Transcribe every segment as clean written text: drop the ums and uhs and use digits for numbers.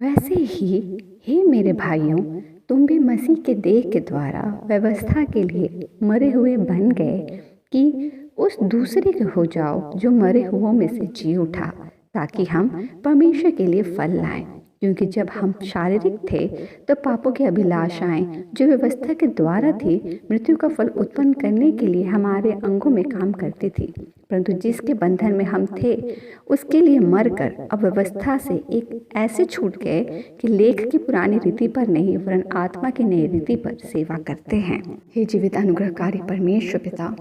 वैसे ही हे मेरे भाइयों, तुम भी मसीह के देह के द्वारा व्यवस्था के लिए मरे हुए बन गए कि उस दूसरे के हो जाओ जो मरे हुओं में से जी उठा, ताकि हम परमेश्वर के लिए फल लाएं। क्योंकि जब हम शारीरिक थे तो पापों की अभिलाषाएं जो व्यवस्था के द्वारा थी मृत्यु का फल उत्पन्न करने के लिए हमारे अंगों में काम करती थी। परंतु जिसके बंधन में हम थे उसके लिए मरकर अब व्यवस्था से एक ऐसे छूट गए कि लेख की पुरानी रीति पर नहीं वरन आत्मा की नई रीति पर सेवा करते हैं। हे जीवित अनुग्रहकारी परमेश्वर पिता,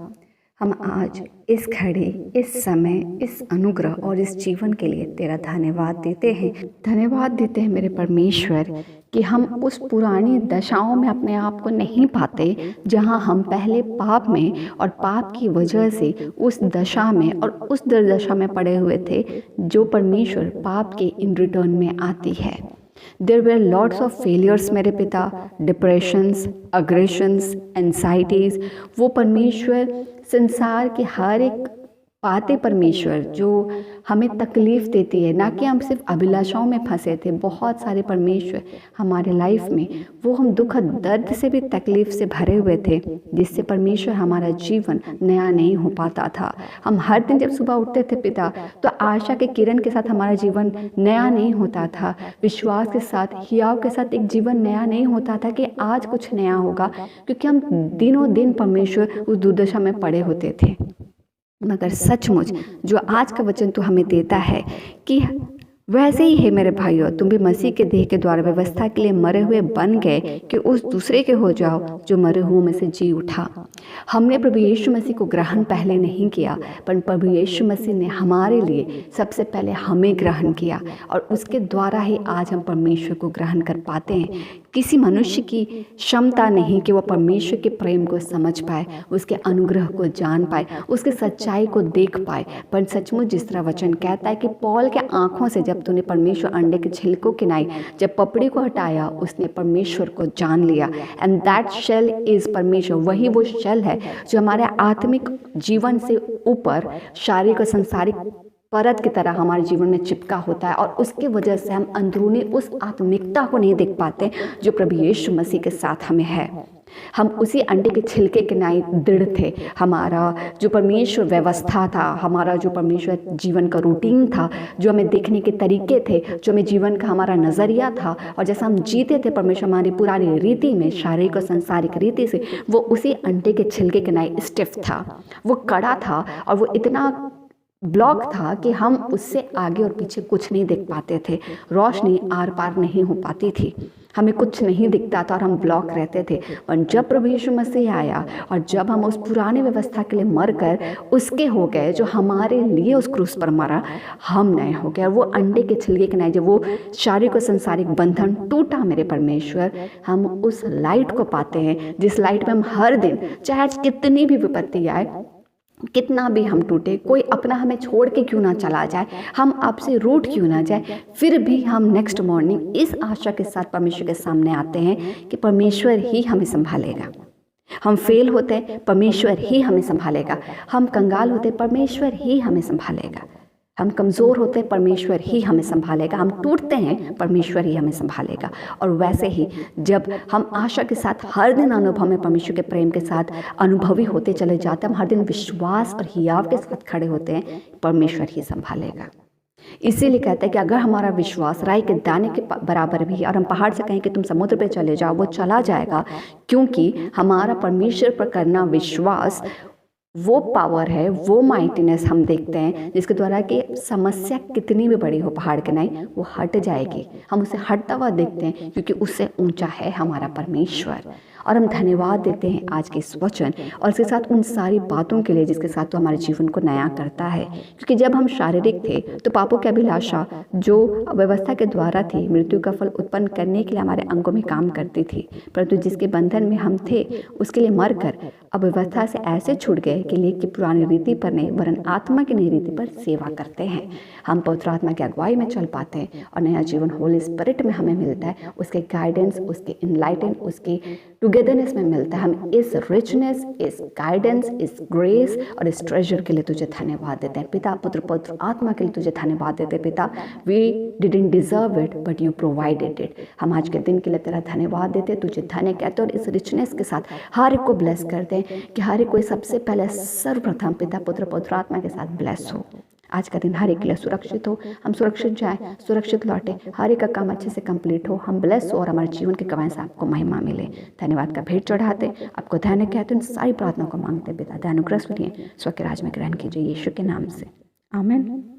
हम आज इस घड़ी, इस समय, इस अनुग्रह और इस जीवन के लिए तेरा धन्यवाद देते हैं। धन्यवाद देते हैं मेरे परमेश्वर कि हम उस पुरानी दशाओं में अपने आप को नहीं पाते जहां हम पहले पाप में और पाप की वजह से उस दशा में और उस दुर्दशा में पड़े हुए थे जो परमेश्वर पाप के इन रिटर्न में आती है। There were lots of failures मेरे पिता, डिप्रेशंस, अग्रेशंस, एंजाइटीज़। वो परमेश्वर संसार के हर एक बातें परमेश्वर जो हमें तकलीफ़ देती है, ना कि हम सिर्फ अभिलाषाओं में फंसे थे। बहुत सारे परमेश्वर हमारे लाइफ में वो हम दुख दर्द से भी तकलीफ़ से भरे हुए थे, जिससे परमेश्वर हमारा जीवन नया नहीं हो पाता था। हम हर दिन जब सुबह उठते थे पिता, तो आशा के किरण के साथ हमारा जीवन नया नहीं होता था। विश्वास के साथ, हियाव के साथ एक जीवन नया नहीं होता था कि आज कुछ नया होगा, क्योंकि हम दिनों दिन परमेश्वर उस दुर्दशा में पड़े होते थे। मगर सचमुच जो आज का वचन तो हमें देता है कि वैसे ही है मेरे भाइयों, तुम भी मसीह के देह के द्वारा व्यवस्था के लिए मरे हुए बन गए कि उस दूसरे के हो जाओ जो मरे हुओं में से जी उठा। हमने प्रभु यीशु मसीह को ग्रहण पहले नहीं किया, पर प्रभु यीशु मसीह ने हमारे लिए सबसे पहले हमें ग्रहण किया और उसके द्वारा ही आज हम परमेश्वर को ग्रहण कर पाते हैं। किसी मनुष्य की क्षमता नहीं कि वह परमेश्वर के प्रेम को समझ पाए, उसके अनुग्रह को जान पाए, उसके सच्चाई को देख पाए। पर सचमुच जिस तरह वचन कहता है कि पौल के आँखों से जब तूने परमेश्वर अंडे के छिलकों के नाई जब पपड़ी को हटाया, उसने परमेश्वर को जान लिया। एंड दैट शेल इज़ परमेश्वर। वही वो शेल है जो हमारे आत्मिक जीवन से ऊपर शारीरिक और संसारिक परत की तरह हमारे जीवन में चिपका होता है, और उसकी वजह से हम अंदरूनी उस आत्मिकता को नहीं देख पाते जो प्रभु यीशु मसीह के साथ हमें है। हम उसी अंडे के छिलके के नाई दृढ़ थे। हमारा जो परमेश्वर व्यवस्था था, हमारा जो परमेश्वर जीवन का रूटीन था, जो हमें देखने के तरीके थे, जो हमें जीवन का हमारा नज़रिया था, और जैसा हम जीते थे परमेश्वर हमारी पुरानी रीति में, शारीरिक और संसारिक रीति से, वो उसी अंडे के छिलके के नाई स्टिफ था, वो कड़ा था, और वो इतना ब्लॉक था कि हम उससे आगे और पीछे कुछ नहीं देख पाते थे। रोशनी आर पार नहीं हो पाती थी, हमें कुछ नहीं दिखता था और हम ब्लॉक रहते थे। और जब प्रभु यीशु मसीह आया और जब हम उस पुराने व्यवस्था के लिए मरकर उसके हो गए, जो हमारे लिए उस क्रूस पर मरा, हम नए हो गए। वो अंडे के छिलके के नए, जब वो शारीरिक और संसारिक बंधन टूटा मेरे परमेश्वर, हम उस लाइट को पाते हैं जिस लाइट में हम हर दिन, चाहे कितनी भी विपत्ति आए, कितना भी हम टूटे, कोई अपना हमें छोड़ के क्यों ना चला जाए, हम आपसे रूठ क्यों ना जाए, फिर भी हम नेक्स्ट मॉर्निंग इस आशा के साथ परमेश्वर के सामने आते हैं कि परमेश्वर ही हमें संभालेगा। हम फेल होते हैं, परमेश्वर ही हमें संभालेगा। हम कंगाल होते, परमेश्वर ही हमें संभालेगा। हम कमज़ोर होते हैं, परमेश्वर ही हमें संभालेगा। हम टूटते हैं, परमेश्वर ही हमें संभालेगा। और वैसे ही जब हम आशा के साथ हर दिन अनुभव में परमेश्वर के प्रेम के साथ अनुभवी होते चले जाते हैं, हम हर दिन विश्वास और हियाव के साथ खड़े होते हैं, परमेश्वर ही संभालेगा। इसीलिए कहते हैं कि अगर हमारा विश्वास राई के दाने के बराबर भी है और हम पहाड़ से कहें कि तुम समुद्र पे चले जाओ, वो चला जाएगा, क्योंकि हमारा परमेश्वर पर करना विश्वास वो पावर है, वो माइटीनेस हम देखते हैं जिसके द्वारा कि समस्या कितनी भी बड़ी हो पहाड़ के नहीं, वो हट जाएगी। हम उसे हटता हुआ देखते हैं क्योंकि उससे ऊंचा है हमारा परमेश्वर। और हम धन्यवाद देते हैं आज के इस वचन और इसके साथ उन सारी बातों के लिए जिसके साथ तो हमारे जीवन को नया करता है। क्योंकि जब हम शारीरिक थे तो पापों की अभिलाषा जो व्यवस्था के द्वारा थी मृत्यु का फल उत्पन्न करने के लिए हमारे अंगों में काम करती थी, परंतु जिसके बंधन में हम थे उसके लिए मरकर अब व्यवस्था से ऐसे छूट गए कि लेख की पुरानी रीति पर नहीं वरन आत्मा की नई रीति पर सेवा करते हैं। हम पवित्र आत्मा की अगुवाई में चल पाते हैं और नया जीवन होली स्पिरिट में हमें मिलता है, उसके गाइडेंस, उसके इनलाइटन, उसके टुगेदरनेस में मिलता है। हम इस रिचनेस, इस गाइडेंस, इस ग्रेस और इस ट्रेजर के लिए तुझे धन्यवाद देते हैं पिता, पुत्र पवित्र आत्मा के लिए तुझे धन्यवाद देते हैं पिता। We didn't deserve it but you provided it. हम आज के दिन के लिए तेरा धन्यवाद देते हैं, तुझे धन्य कहते हैं और इस रिचनेस के साथ हर एक को ब्लेस करते हैं कि हर एक को सबसे पहले सर्वप्रथम पिता, पुत्र पवित्र आत्मा के साथ ब्लेस हो। आज का दिन हर एक के लिए सुरक्षित हो, हम सुरक्षित जाएं, सुरक्षित लौटे, हर एक का काम अच्छे से कंप्लीट हो, हम ब्लेस हो और हमारे जीवन के गवाह से आपको महिमा मिले। धन्यवाद का भेंट चढ़ाते, आपको धन्य कहते हैं, सारी प्रार्थना को मांगते पिता। अनुग्रह सुनिए, स्व के राज में ग्रहण कीजिए यीशु के नाम से, आमीन।